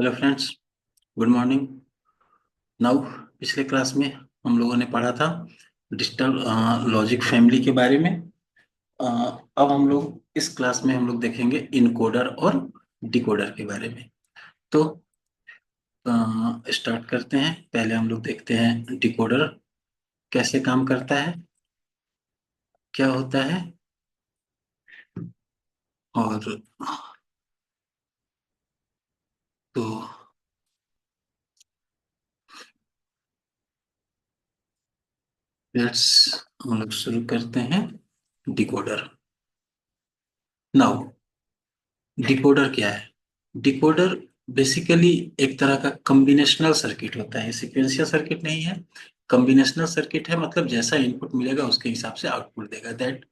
Hello friends, good morning. Now पिछले class में हम लोगों ने पढ़ा था डिजिटल लॉजिक फैमिली के बारे में। अ, अब हम लोग इस क्लास में हम लोग देखेंगे इनकोडर और डिकोडर के बारे में। तो स्टार्ट करते हैं। पहले हम लोग देखते हैं डिकोडर कैसे काम करता है, क्या होता है। और तो लेट्स हम लोग शुरू करते हैं डिकोडर। नाउ डिकोडर क्या है? डिकोडर बेसिकली एक तरह का कॉम्बिनेशनल सर्किट होता है, सीक्वेंशियल सर्किट नहीं है। कॉम्बिनेशनल सर्किट है, मतलब जैसा इनपुट मिलेगा उसके हिसाब से आउटपुट देगा। That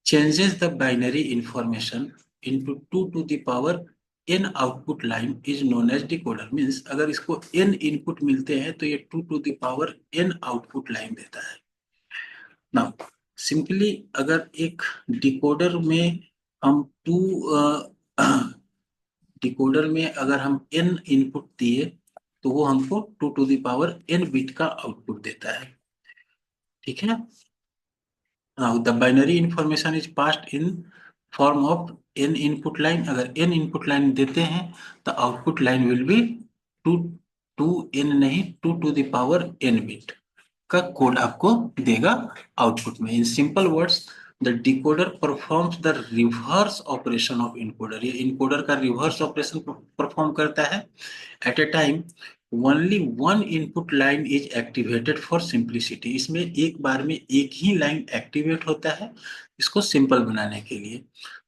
changes the binary information into 2 to the power n output line is known as decoder. Means अगर इसको n इनपुट मिलते हैं तो ये 2 to the power n output line देता है। नाउ सिंपली अगर एक डिकोडर में हम टू डिकोडर में अगर हम n इनपुट दिए तो वो हमको 2 to the power n bit का आउटपुट देता है। ठीक है। Now the binary information is passed in form of n input line. अगर n इनपुट लाइन देते हैं तो output line will be two to n नहीं, 2 to the power n bit का कोड आपको देगा आउटपुट में। In simple words, the decoder performs the reverse operation of encoder. ये इनकोडर का रिवर्स ऑपरेशन परफॉर्म करता है। Eight A time only one input line is activated for simplicity. इसमें एक बार में एक ही लाइन एक्टिवेट होता है इसको सिंपल बनाने के लिए।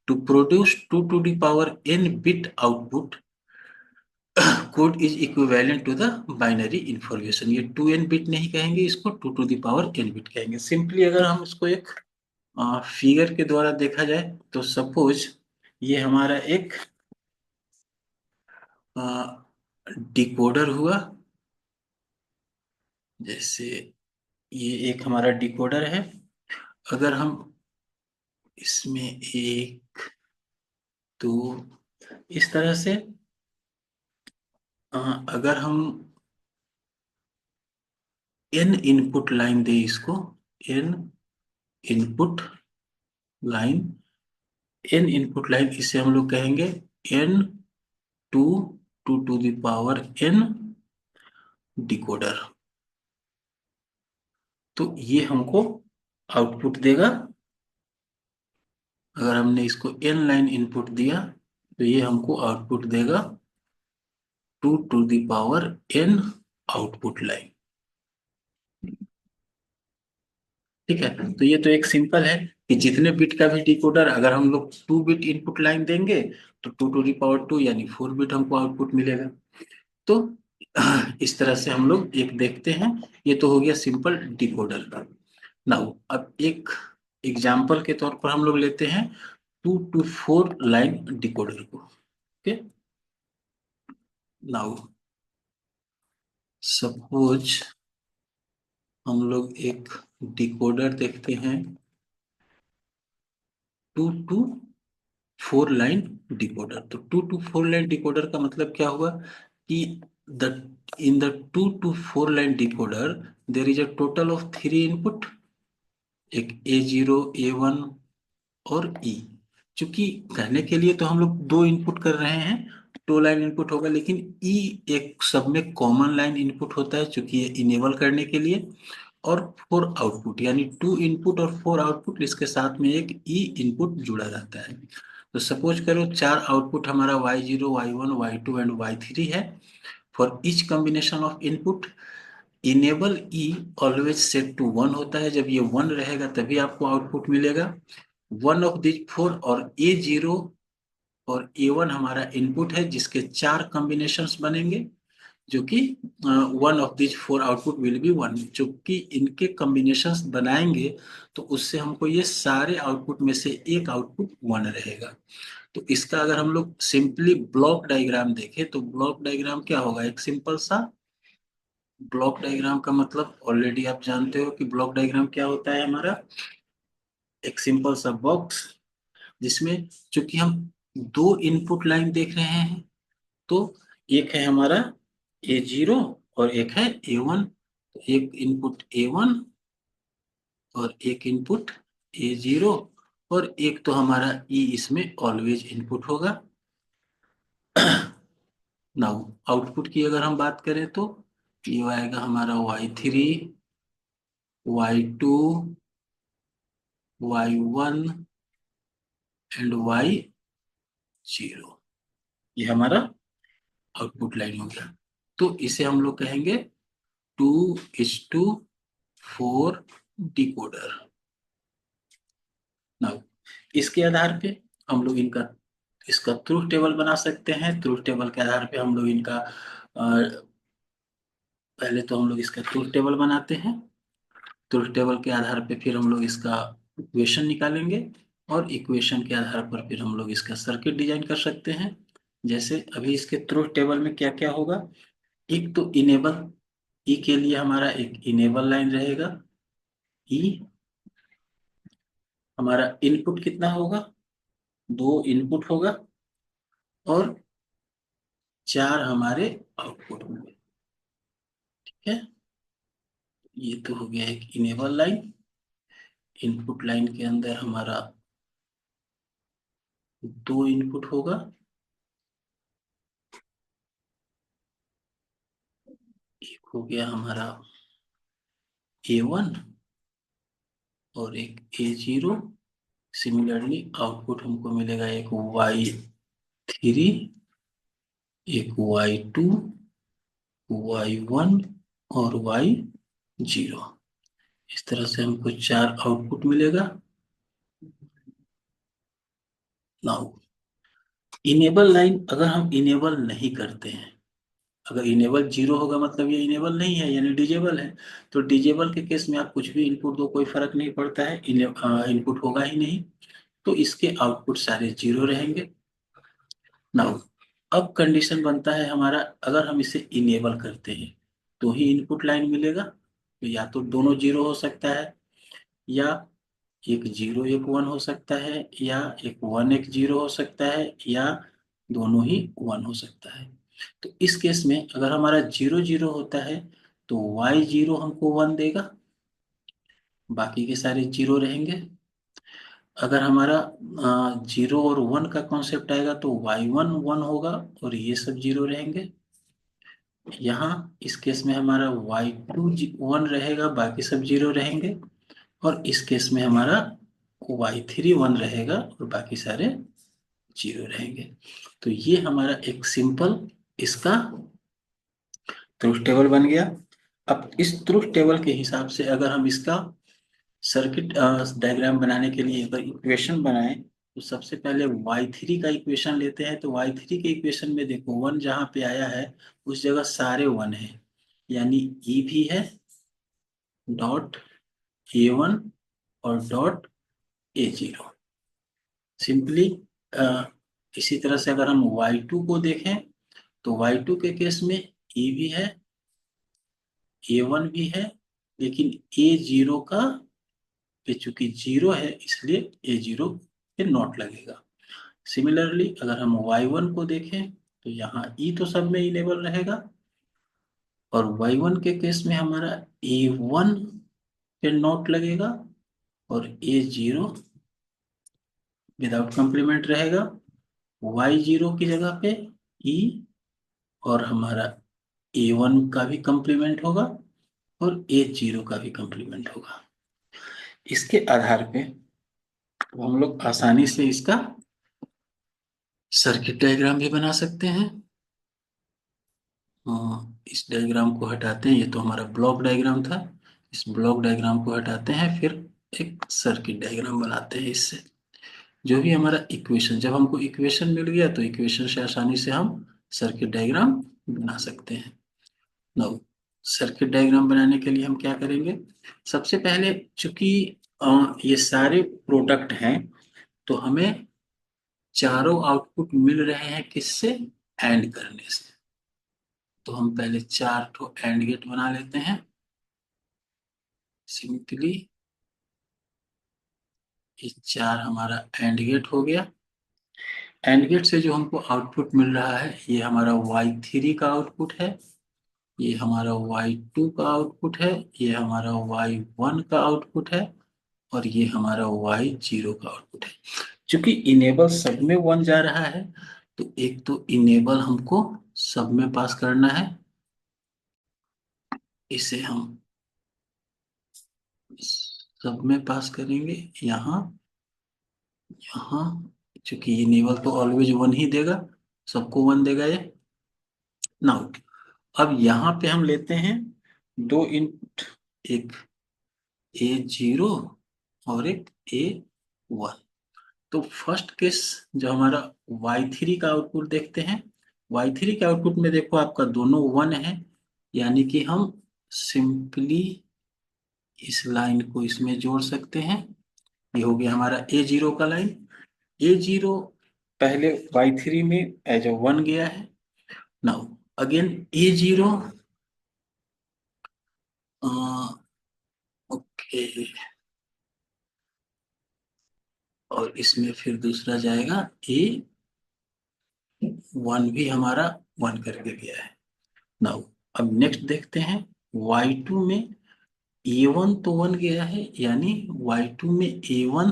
To produce 2 to the power n bit output code is equivalent to the binary information. ये 2n बिट नहीं कहेंगे, इसको 2 to the power n bit कहेंगे। सिंपली अगर हम इसको एक फिगर के द्वारा देखा जाए तो सपोज ये हमारा एक डिकोडर हुआ। जैसे ये एक हमारा डिकोडर है। अगर हम इसमें एक तो इस तरह से अगर हम n इनपुट लाइन दे इसको, n input line, n input line इसे हम लोग कहेंगे n to 2 to the power n decoder. तो ये हमको आउटपुट देगा। अगर हमने इसको n लाइन इनपुट दिया तो ये हमको आउटपुट देगा 2 to the power n output line. ठीक है। तो ये तो एक सिंपल है कि जितने बिट का भी डिकोडर अगर हम लोग 2 बिट इनपुट लाइन देंगे तो 2 to the power 2 यानी 4 बिट हमको आउटपुट मिलेगा। तो इस तरह से हम लोग एक देखते हैं। ये तो हो गया सिंपल डिकोडर का। नाउ अब एक एग्जाम्पल के तौर पर हम लोग लेते हैं 2 to 4 लाइन डिकोडर को। ओके। नाउ सपोज हम लोग एक डिकोडर देखते हैं 2 to 4 लाइन डिकोडर। तो 2 to 4 लाइन डिकोडर का मतलब क्या हुआ कि the in the 2 to 4 line decoder there is a total of 3 input, एक A0, A1 और ई। चूंकि कहने के लिए तो हम लोग 2 इनपुट कर रहे हैं, 2 लाइन इनपुट होगा, लेकिन ई एक सब में कॉमन लाइन इनपुट होता है चूंकि ये इनेबल करने के लिए। और 4 आउटपुट यानी 2 इनपुट और 4 आउटपुट, इसके साथ में एक ई इनपुट जुड़ा रहता है। तो सपोज करो 4 आउटपुट हमारा Y0, Y1, Y2 and Y3 है। For each combination of input enable E always set to 1 होता है। जब ये 1 रहेगा तभी आपको आउटपुट मिलेगा। वन ऑफ दिस 4 और A0 और A1 हमारा इनपुट है जिसके 4 कॉम्बिनेशंस बनेंगे, जो कि 1 of this 4 output will be 1। जो कि इनके कॉम्बिनेशंस बनाएंगे तो उससे हमको ये सारे आउटपुट में से एक आउटपुट 1 रहेगा। तो इसका अगर हम लोग सिंपली ब्लॉक डायग्राम देखें तो ब्लॉक डायग्राम क्या होगा? एक सिंपल सा ब्लॉक डायग्राम का मतलब ऑलरेडी आप जानते हो कि ब्लॉक डायग्राम क्या होता है हमारा। एक सिंपल सा बॉक्स जिसमें चूंकि हम 2 इनपुट लाइन देख रहे हैं तो एक है हमारा A0 और एक है A1। तो एक इनपुट A1 और एक इनपुट A0 और एक तो हमारा E इसमें ऑलवेज इनपुट होगा। नाउ आउटपुट की अगर हम बात करें तो ये आएगा हमारा Y3, Y2, Y1 and Y0। ये हमारा आउटपुट लाइन हो गया। तो इसे हम लोग कहेंगे 2:4 डिकोडर। नाउ इसके आधार पे हम लोग इनका इसका ट्रूथ टेबल बना सकते हैं। ट्रूथ टेबल के आधार पे हम लोग इनका पहले तो हम लोग इसका ट्रूथ टेबल बनाते हैं। ट्रूथ टेबल के आधार पे फिर हम लोग इसका इक्वेशन निकालेंगे और इक्वेशन के आधार पर फिर हम लोग इसका सर्किट डिजाइन कर सकते हैं। जैसे अभी इसके ट्रूथ टेबल में क्या क्या होगा। एक तो इनेबल, ई के लिए हमारा एक इनेबल लाइन रहेगा। ई हमारा इनपुट कितना होगा, 2 इनपुट होगा और 4 हमारे आउटपुट होंगे। ठीक है, ये तो हो गया एक इनेबल लाइन। इनपुट लाइन के अंदर हमारा 2 इनपुट होगा। एक हो गया हमारा A1 और एक A0। सिमिलरली आउटपुट हमको मिलेगा एक Y3, एक Y2, Y1 और Y0। इस तरह से हमको 4 आउटपुट मिलेगा। नाउ इनेबल लाइन अगर हम इनेबल नहीं करते हैं, अगर इनेबल 0 होगा मतलब ये इनेबल नहीं है यानी डिजेबल है। तो डिजेबल के केस में आप कुछ भी इनपुट दो कोई फर्क नहीं पड़ता है, इनपुट होगा ही नहीं। तो इसके आउटपुट सारे 0 रहेंगे। नाउ अब कंडीशन बनता है हमारा, अगर हम इसे इनेबल करते हैं तो ही इनपुट लाइन मिलेगा। तो या तो दोनों 0 हो सकता है, या एक 0 एक 1 हो सकता है, या एक 1 एक 0 हो सकता है, या दोनों ही 1 हो सकता है। तो इस केस में अगर हमारा 0 0 होता है तो Y0 हमको 1 देगा, बाकी के सारे 0 रहेंगे। अगर हमारा 0 और 1 का कॉन्सेप्ट आएगा तो Y1 1 होगा और ये सब 0 रहेंगे। यहाँ इस केस में हमारा Y2 1 रहेगा, बाकी सब 0 रहेंगे। और इस केस में हमारा Y3 1 रहेगा और बाकी सारे 0 रहेंगे। तो ये हमारा एक सिंपल इसका ट्रुथ टेबल बन गया। अब इस ट्रुथ टेबल के हिसाब से अगर हम इसका सर्किट डायग्राम बनाने के लिए अगर इक्वेशन बनाएं तो सबसे पहले Y3 का इक्वेशन लेते हैं। तो Y3 के इक्वेशन में देखो 1 जहाँ पे आया है उस जगह सारे 1 है, यानी E भी है, डॉट A1 और डॉट A0। सिंपली इसी तरह से अगर हम Y2 को देखें तो Y2 के केस में E भी है, A1 भी है, लेकिन A0 का पे चूंकि 0 है इसलिए A0 पे नॉट लगेगा। सिमिलरली अगर हम Y1 को देखें तो यहाँ E तो सब में इनेबल रहेगा और Y1 के केस में हमारा A1 पे नॉट लगेगा और A0 विदाउट कंप्लीमेंट रहेगा। Y0 की जगह पे E और हमारा A1 का भी कंप्लीमेंट होगा और A0 का भी कंप्लीमेंट होगा। इसके आधार पे हम लोग आसानी से इसका सर्किट डायग्राम भी बना सकते हैं। इस डायग्राम को हटाते हैं, ये तो हमारा ब्लॉक डायग्राम था। इस ब्लॉक डायग्राम को हटाते हैं, फिर एक सर्किट डायग्राम बनाते हैं इससे। जो भी हमारा इक्वेशन, जब हमको इक्वेशन मिल गया तो इक्वेशन से आसानी से हम सर्किट डायग्राम बना सकते हैं। नाउ सर्किट डायग्राम बनाने के लिए हम क्या करेंगे, सबसे पहले चूंकि ये सारे प्रोडक्ट हैं तो हमें चारों आउटपुट मिल रहे हैं किससे, एंड करने से। तो हम पहले 4 ठो एंड गेट बना लेते हैं। सिंपली ये 4 हमारा एंड गेट हो गया। एंड गेट से जो हमको आउटपुट मिल रहा है ये हमारा y3 का आउटपुट है, ये हमारा y2 का आउटपुट है, ये हमारा y1 का आउटपुट है, और ये हमारा y0 का आउटपुट है। क्योंकि इनेबल सब में 1 जा रहा है, तो एक तो इनेबल हमको सब में पास करना है, इसे हम सब में पास करेंगे। यहाँ यहाँ चूंकि इनेबल तो ऑलवेज 1 ही देगा, सबको 1 देगा ये। नाउ अब यहाँ पे हम लेते हैं दो इनपुट, एक A0 और एक A1। तो फर्स्ट केस जो हमारा Y3 का आउटपुट देखते हैं, Y3 के आउटपुट में देखो आपका दोनों 1 है, यानी कि हम सिंपली इस लाइन को इसमें जोड़ सकते हैं। ये हो गया हमारा A0 का लाइन। A0 पहले Y3 में एज अ 1 गया है। नाउ अगेन A0, ओके, और इसमें फिर दूसरा जाएगा A1 भी हमारा 1 करके गया है। नाउ अब नेक्स्ट देखते हैं Y2 में A1 तो 1 गया है, यानी Y2 में A1,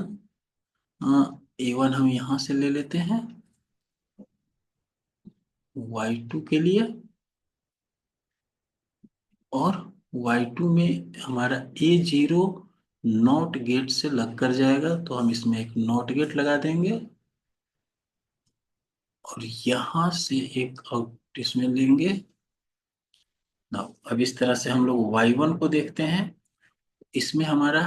A1 हम यहां से ले लेते हैं Y2 के लिए, और Y2 में हमारा A0 नॉट गेट से लग कर जाएगा, तो हम इसमें एक नॉट गेट लगा देंगे, और यहां से एक आउट इसमें लेंगे। ना अब इस तरह से हम लोग Y1 को देखते हैं, इसमें हमारा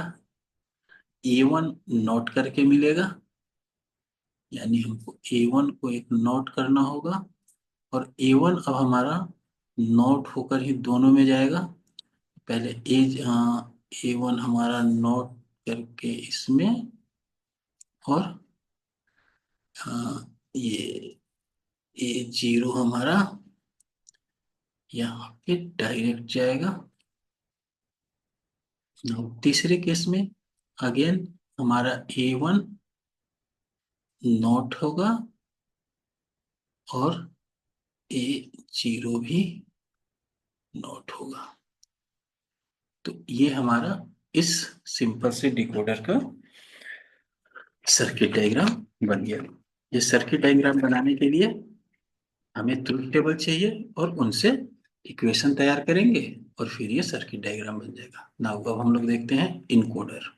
A1 नोट करके मिलेगा, यानी हमको A1 को एक नोट करना होगा, और A1 अब हमारा नोट होकर ही दोनों में जाएगा। पहले A1 हमारा नोट करके इसमें, और ये A0 हमारा यहाँ पे डायरेक्ट जाएगा। तीसरे केस में अगेन हमारा A1 नोट होगा, और A0 भी नोट होगा। तो ये हमारा इस सिंपल से डिकोडर का सर्किट डायग्राम बन गया। ये सर्किट डायग्राम बनाने के लिए हमें ट्रुथ टेबल चाहिए, और उनसे इक्वेशन तैयार करेंगे, और फिर ये सर्किट डायग्राम बन जाएगा। नाउ अब हम लोग देखते हैं इनकोडर।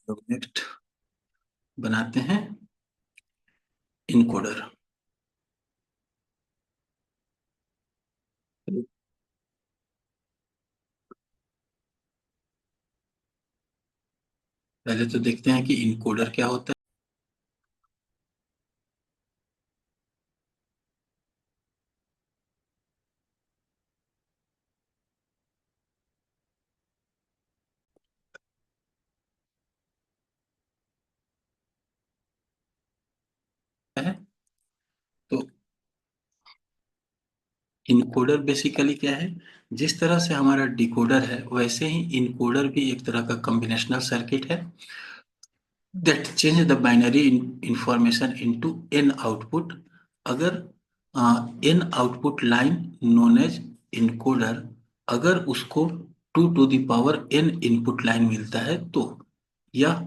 तो नेक्स्ट बनाते हैं इनकोडर। पहले तो देखते हैं कि इनकोडर क्या होता है। तो इनकोडर बेसिकली क्या है, जिस तरह से हमारा डिकोडर है वैसे ही इनकोडर भी एक तरह का कॉम्बिनेशनल सर्किट है that change the binary information into n output। अगर n output line known as encoder, अगर उसको 2 to the power n input line मिलता है, तो यह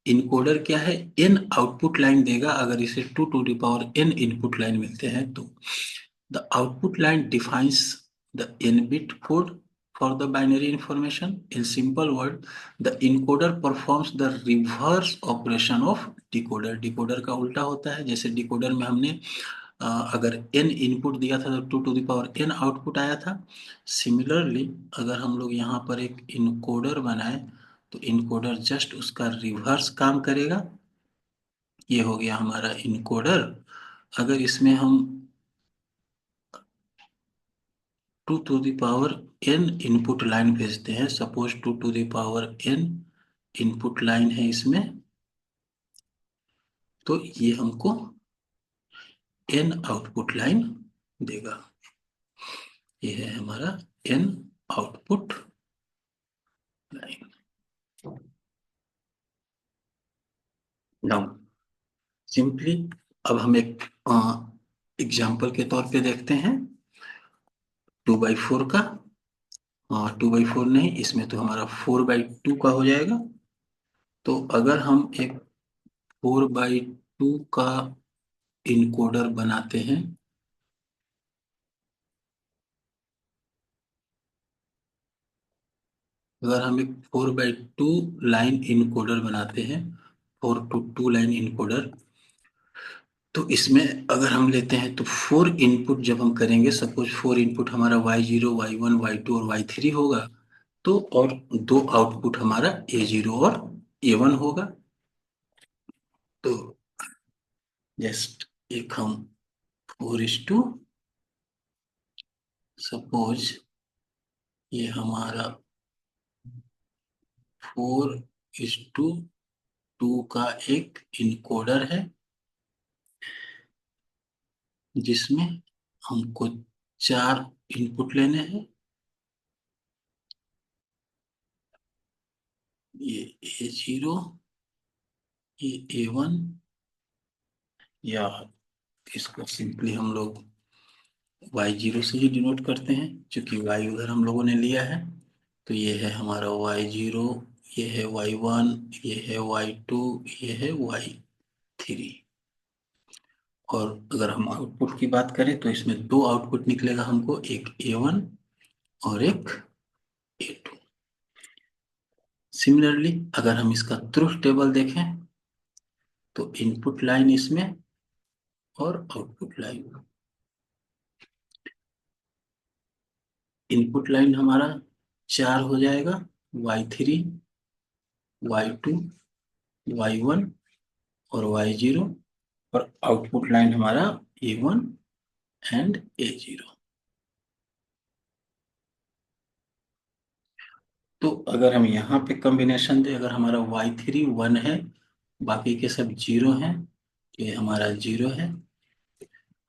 इनकोडर क्या है, n आउटपुट लाइन देगा। अगर इसे 2 to the power n input line मिलते हैं, तो the output line defines the n-bit code for the binary information. In simple word, the encoder performs the reverse operation of decoder। decoder का उल्टा होता है। जैसे decoder में हमने अगर n इनपुट दिया था तो 2 to the power n output आया था। सिमिलरली अगर हम लोग यहाँ पर एक इनकोडर बनाए, तो इनकोडर जस्ट उसका रिवर्स काम करेगा। ये हो गया हमारा इनकोडर। अगर इसमें हम 2 to the power n input line भेजते हैं, suppose 2 to the power n input line है इसमें, तो ये हमको n आउटपुट लाइन देगा। ये है हमारा n output line. Now simply अब हम एक एग्जाम्पल के तौर पे देखते हैं 2/4 का। 2/4 नहीं, इसमें तो हमारा 4/2 का हो जाएगा। तो अगर हम एक 4/2 का इनकोडर बनाते हैं, अगर हम एक 4/2 लाइन इनकोडर बनाते हैं, 4 to 2 लाइन इनकोडर, तो इसमें अगर हम लेते हैं तो 4 इनपुट जब हम करेंगे, सपोज 4 इनपुट हमारा Y0, Y1, Y2 और Y3 होगा, तो और 2 आउटपुट हमारा A0 और A1 होगा। तो जस्ट एक हम 4:, सपोज ये हमारा 4:2 का एक इनकोडर है, जिसमें हमको 4 इनपुट लेने हैं। ये A0, ये A1, या इसको सिंपली हम लोग Y0 से ही डिनोट करते हैं, क्योंकि Y उधर हम लोगों ने लिया है। तो ये है हमारा Y0, ये है Y1, ये है Y2, ये है Y3। और अगर हम आउटपुट की बात करें तो इसमें 2 आउटपुट निकलेगा हमको, एक A1 और एक A2। सिमिलरली अगर हम इसका ट्रुथ टेबल देखें तो इनपुट लाइन इसमें और आउटपुट लाइन, इनपुट लाइन हमारा 4 हो जाएगा, Y3, Y2, Y1 और Y0, और आउटपुट लाइन हमारा A1 एंड A0। तो अगर हम यहाँ पे कॉम्बिनेशन दें, अगर हमारा Y3 1 है, बाकी के सब 0 हैं, ये हमारा 0 है।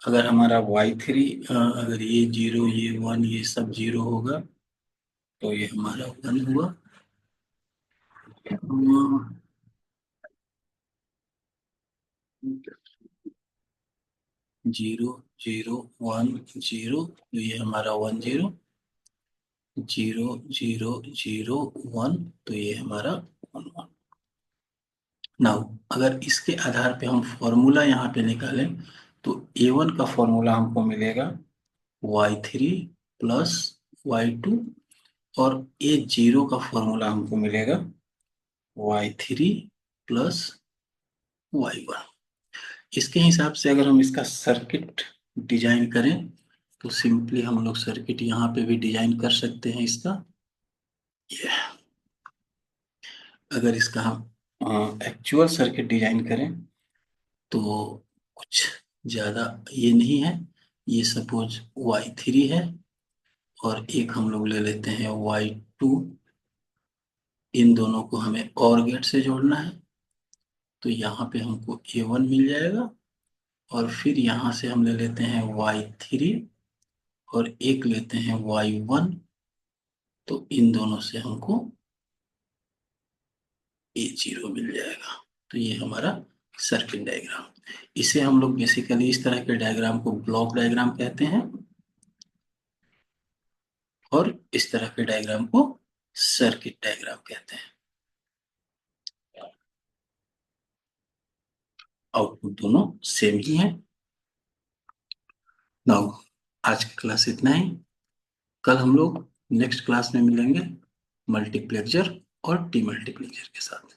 अगर हमारा Y3 अगर ये 0, ये 1, ये सब 0 होगा, तो ये हमारा 1 हुआ। 0, 0, 1, 0, तो ये हमारा 1 0, 0, 0, 0, 1, तो ये हमारा 1 1। नाउ अगर इसके आधार पे हम फॉर्मूला यहाँ पे निकालें, तो A1 का फॉर्मूला हमको मिलेगा Y3 प्लस Y2, और A0 का फॉर्मूला हमको मिलेगा Y3 प्लस Y1। इसके हिसाब से अगर हम इसका सर्किट डिजाइन करें, तो सिंपली हम लोग सर्किट यहाँ पे भी डिजाइन कर सकते हैं इसका। ये अगर इसका हम एक्चुअल सर्किट डिजाइन करें तो कुछ ज़्यादा ये नहीं है। ये सपोज Y3 है, और एक हम लोग ले लेते हैं Y2। इन दोनों को हमें OR गेट से जोड़ना है, तो यहाँ पे हमको A1 मिल जाएगा, और फिर यहाँ से हम ले लेते हैं Y3 और एक लेते हैं Y1। तो इन दोनों से हमको A0 मिल जाएगा। तो ये हमारा सर्किट डायग्राम। इसे हम लोग बेसिकली इस तरह के डायग्राम को ब्लॉक डायग्राम कहते हैं, और इस तरह के डायग्राम को सर्किट डायग्राम कहते हैं। आउटपुट दोनों सेम ही है। नाउ आज की क्लास इतना ही। कल हम लोग नेक्स्ट क्लास में मिलेंगे मल्टीप्लेक्सर और डी मल्टीप्लेक्सर के साथ।